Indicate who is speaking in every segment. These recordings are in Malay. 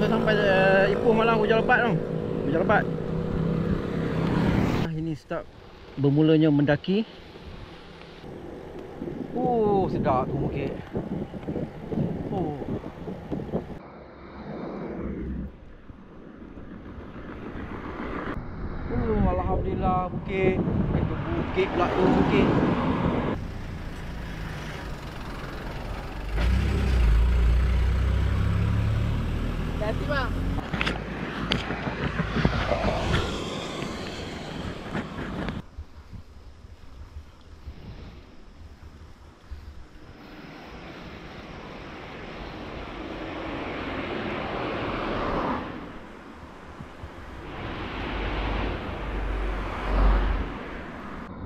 Speaker 1: dah sampai Ipoh Malang hujan lebat tu. Hujan lebat. Ini start bermulanya mendaki. Oh, sedap tu bukit. Oh. Oh, alhamdulillah bukit. Itu bukit pula tu bukit. Hati bang.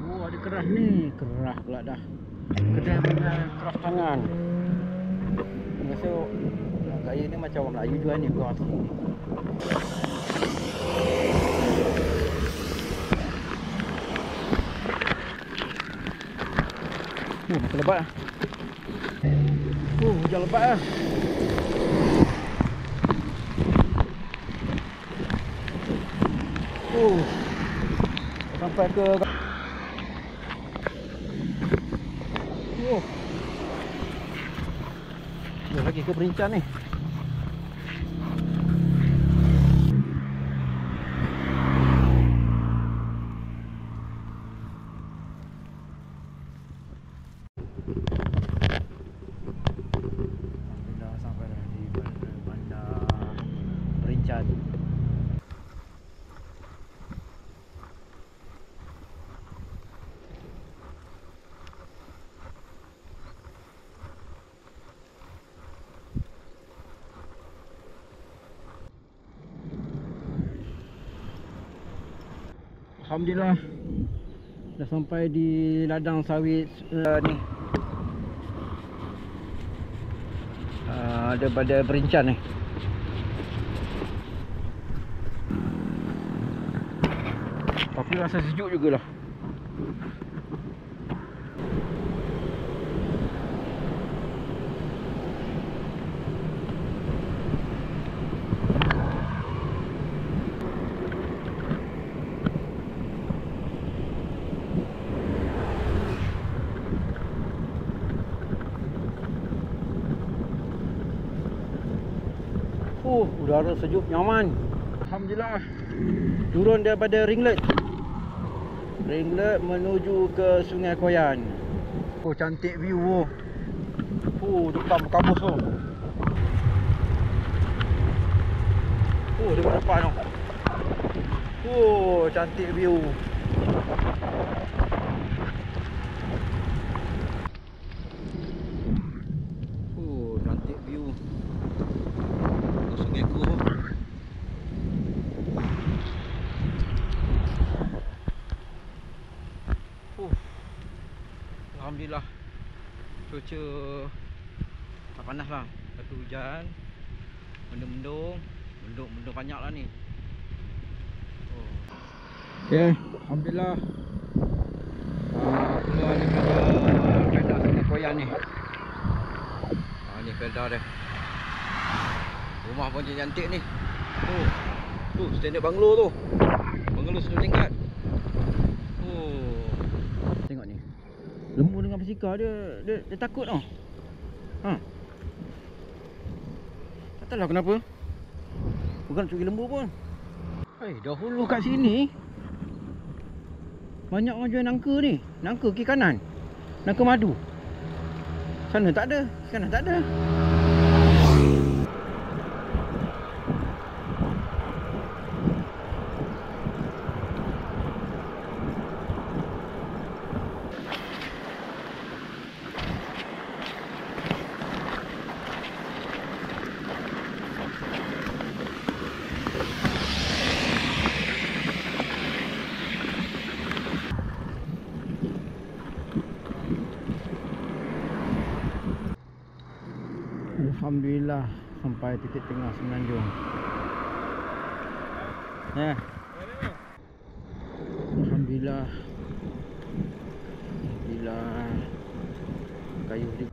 Speaker 1: Oh, ada kerah ni. Kerah pula dah. Kedai punya kerah tangan. Biasa gaya ni macam orang Melayu jual ni, bukan asli ni. Makin lebat lah. Hujan lebat lah. Sampai ke lagi ke Berincan ni. Dah sampai dah di bandar Berincan. Alhamdulillah dah sampai di ladang sawit ni. Daripada Berincan ni. Tapi rasa sejuk jugalah. Udara sejuk nyaman. Alhamdulillah. Turun daripada Ringlet menuju ke Sungai Koyan. Oh, cantik view. Depan kampus tu. Depan depan tu. Cantik view. Cantik view. Sungai Ku. Alhamdulillah. Cuaca tak panas lah. Satu hujan. Mendung banyak lah ni. Alhamdulillah. Keluar daripada Felda Sungai Koyan ni. Ni Felda dia. Rumah pun cantik ni. Standard banglo tu. Banglo 1 tingkat. Tengok ni. Lembu dengan pesika dia takut tau. Tak tahulah kenapa. Bukan nak curi lembu pun. Dahulu kat sini banyak orang jual nangka ni. Nangka kiri kanan. Nangka madu. Sana tak ada. Kanan tak ada. Alhamdulillah sampai titik tengah Semenanjung. Alhamdulillah. Kayu di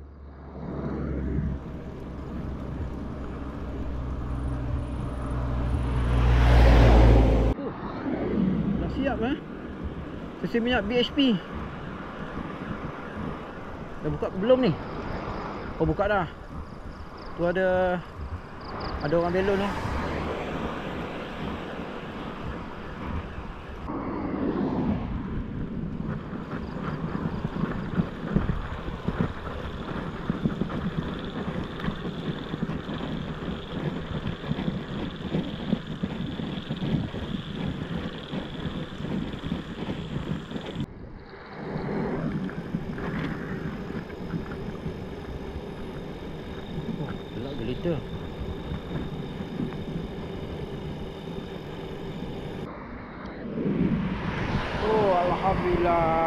Speaker 1: Mesin minyak BHP. Dah buka ke belum ni? Oh, buka dah. Tu ada orang belon tu. Liter. Oh, alhamdulillah.